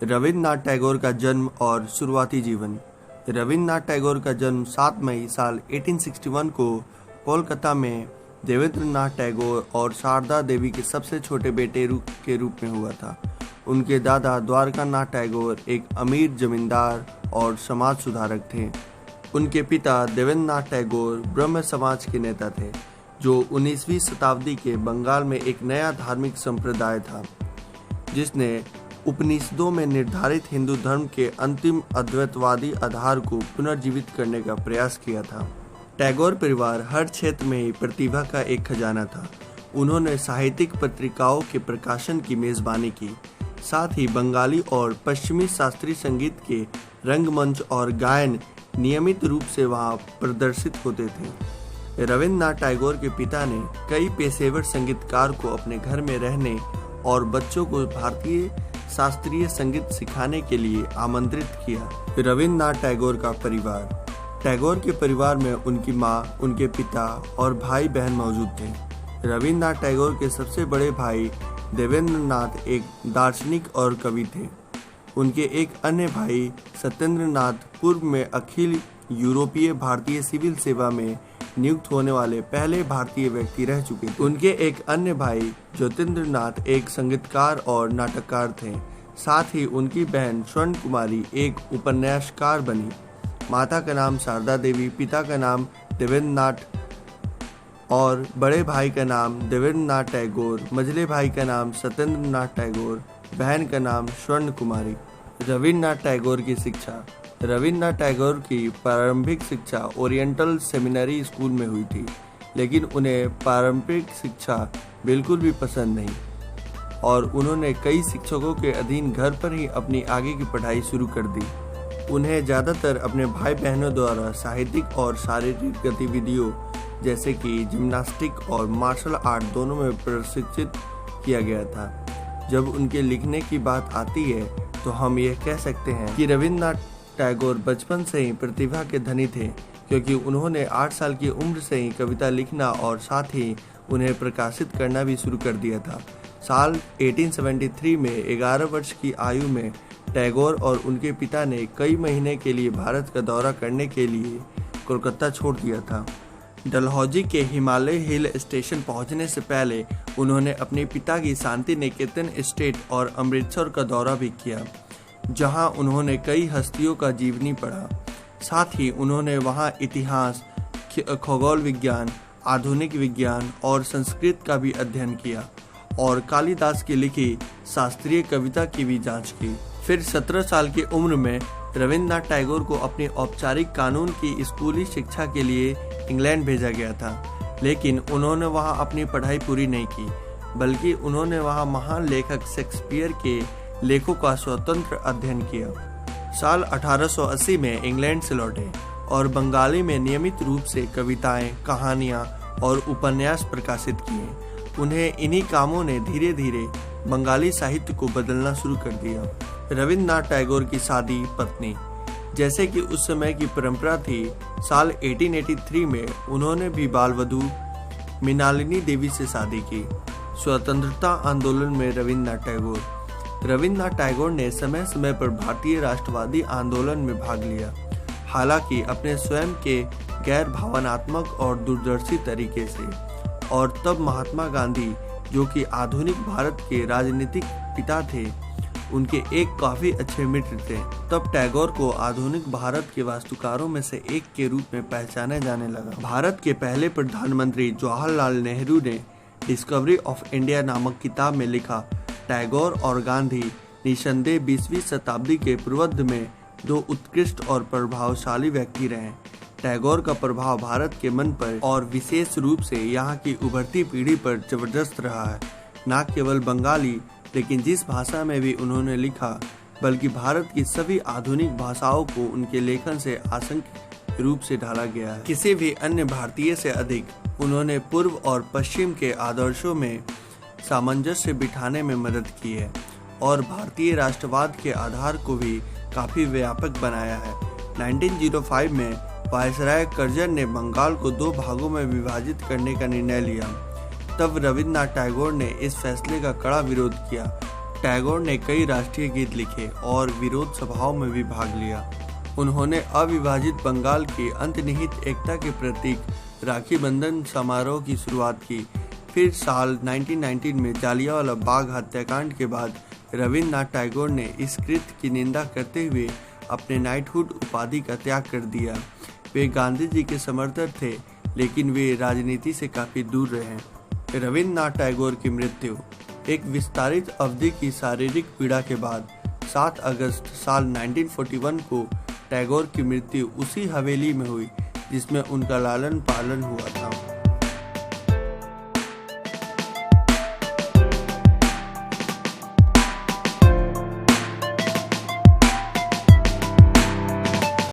रविन्द्रनाथ टैगोर का जन्म और शुरुआती जीवन। रविन्द्रनाथ टैगोर का जन्म 7 मई साल 1861 को कोलकाता में देवेंद्रनाथ टैगोर और शारदा देवी के सबसे छोटे बेटे के रूप में हुआ था। उनके दादा द्वारकानाथ टैगोर एक अमीर जमींदार और समाज सुधारक थे। उनके पिता देवेंद्रनाथ टैगोर ब्रह्म समाज के नेता थे, जो 19वीं शताब्दी के बंगाल में एक नया धार्मिक संप्रदाय था, जिसने उपनिषदों में निर्धारित हिंदू धर्म के अंतिम अद्वैतवादी आधार को पुनर्जीवित करने का प्रयास किया था। टैगोर परिवार हर क्षेत्र में ही प्रतिभा का एक खजाना था। उन्होंने साहित्यिक पत्रिकाओं के प्रकाशन की मेजबानी की, साथ ही बंगाली और पश्चिमी शास्त्रीय संगीत के रंगमंच और गायन नियमित रूप से वहां प्रदर्शित होते थे। रविन्द्रनाथ टैगोर के पिता ने कई पेशेवर संगीतकार को अपने घर में रहने और बच्चों को भारतीय शास्त्रीय संगीत सिखाने के लिए आमंत्रित किया। रविन्द्रनाथ टैगोर का परिवार। टैगोर के परिवार में उनकी मां, उनके पिता और भाई बहन मौजूद थे। रविन्द्रनाथ टैगोर के सबसे बड़े भाई देवेंद्रनाथ एक दार्शनिक और कवि थे। उनके एक अन्य भाई सत्येंद्रनाथ पूर्व में अखिल यूरोपीय भारतीय सिविल सेवा में नियुक्त होने वाले पहले भारतीय व्यक्ति रह चुके थे। उनके एक अन्य भाई ज्योतिन्द्रनाथ एक संगीतकार और नाटककार थे। साथ ही उनकी बहन स्वर्ण कुमारी एक उपन्यासकार बनी। माता का नाम शारदा देवी, पिता का नाम देवेंद्रनाथ और बड़े भाई का नाम देवेंद्रनाथ टैगोर, मझले भाई का नाम सत्येंद्रनाथ टैगोर, बहन का नाम स्वर्ण कुमारी। रविन्द्रनाथ टैगोर की शिक्षा। रविन्द्रनाथ टैगोर की प्रारंभिक शिक्षा ओरिएंटल सेमिनरी स्कूल में हुई थी, लेकिन उन्हें पारंपरिक शिक्षा बिल्कुल भी पसंद नहीं और उन्होंने कई शिक्षकों के अधीन घर पर ही अपनी आगे की पढ़ाई शुरू कर दी। उन्हें ज़्यादातर अपने भाई बहनों द्वारा साहित्यिक और शारीरिक गतिविधियों जैसे कि जिम्नास्टिक और मार्शल आर्ट दोनों में प्रशिक्षित किया गया था। जब उनके लिखने की बात आती है तो हम यह कह सकते हैं कि रविन्द्रनाथ टैगोर बचपन से ही प्रतिभा के धनी थे, क्योंकि उन्होंने 8 साल की उम्र से ही कविता लिखना और साथ ही उन्हें प्रकाशित करना भी शुरू कर दिया था। साल 1873 में 11 वर्ष की आयु में टैगोर और उनके पिता ने कई महीने के लिए भारत का दौरा करने के लिए कोलकाता छोड़ दिया था। डलहौजी के हिमालय हिल स्टेशन पहुंचने से पहले उन्होंने अपने पिता की शांति निकेतन एस्टेट और अमृतसर का दौरा भी किया, जहां उन्होंने कई हस्तियों का जीवनी पढ़ा। साथ ही उन्होंने वहां इतिहास, खगोल विज्ञान, आधुनिक विज्ञान और संस्कृत का भी अध्ययन किया और कालिदास की लिखी शास्त्रीय कविता की भी जांच की। फिर 17 साल की उम्र में रविन्द्रनाथ टैगोर को अपनी औपचारिक कानून की स्कूली शिक्षा के लिए इंग्लैंड भेजा गया था, लेकिन उन्होंने वहां अपनी पढ़ाई पूरी नहीं की, बल्कि उन्होंने वहां महान लेखक शेक्सपियर के लेखों का स्वतंत्र अध्ययन किया। साल 1880 में इंग्लैंड से लौटे और बंगाली में नियमित रूप से कविताएं, कहानियां और उपन्यास प्रकाशित किए। उन्हें इन्हीं कामों ने धीरे धीरे बंगाली साहित्य को बदलना शुरू कर दिया। रविन्द्रनाथ टैगोर की शादी पत्नी। जैसे कि उस समय की परंपरा थी, साल 1883 में उन्होंने भी बाल वधू मृणालिनी देवी से शादी की। स्वतंत्रता आंदोलन में रविन्द्रनाथ टैगोर ने समय समय पर भारतीय राष्ट्रवादी आंदोलन में भाग लिया, हालांकि अपने स्वयं के गैर भावनात्मक और दूरदर्शी तरीके से। और तब महात्मा गांधी, जो कि आधुनिक भारत के राजनीतिक पिता थे, उनके एक काफी अच्छे मित्र थे। तब टैगोर को आधुनिक भारत के वास्तुकारों में से एक के रूप में पहचाना जाने लगा। भारत के पहले प्रधानमंत्री जवाहरलाल नेहरू ने डिस्कवरी ऑफ इंडिया नामक किताब में लिखा, टैगोर और गांधी निसंदेह 20वीं शताब्दी के पूर्वार्ध में 2 उत्कृष्ट और प्रभावशाली व्यक्ति रहे। टैगोर का प्रभाव भारत के मन पर और विशेष रूप से यहाँ की उभरती पीढ़ी पर जबरदस्त रहा है। न केवल बंगाली, लेकिन जिस भाषा में भी उन्होंने लिखा, बल्कि भारत की सभी आधुनिक भाषाओं को उनके लेखन से असंख्य रूप से ढाला गया है। किसी भी अन्य भारतीय से अधिक उन्होंने पूर्व और पश्चिम के आदर्शों में सामंजस्य बिठाने में मदद की है और भारतीय राष्ट्रवाद के आधार को भी काफी व्यापक बनाया है। 1905 में वायसराय कर्जन ने बंगाल को 2 भागों में विभाजित करने का निर्णय लिया। तब रविन्द्रनाथ टैगोर ने इस फैसले का कड़ा विरोध किया। टैगोर ने कई राष्ट्रीय गीत लिखे और विरोध सभाओं में भी भाग लिया। उन्होंने अविभाजित बंगाल की अंतर्निहित एकता के प्रतीक राखी बंधन समारोह की शुरुआत की। फिर साल 1919 में जालियांवाला बाग हत्याकांड के बाद रविन्द्रनाथ टैगोर ने इस कृत्य की निंदा करते हुए अपने नाइटहुड उपाधि का त्याग कर दिया। वे गांधी जी के समर्थक थे, लेकिन वे राजनीति से काफी दूर रहे। रविन्द्रनाथ टैगोर की मृत्यु एक विस्तारित अवधि की शारीरिक पीड़ा के बाद 7 अगस्त साल 1941 को टैगोर की मृत्यु उसी हवेली में हुई जिसमें उनका लालन पालन हुआ था।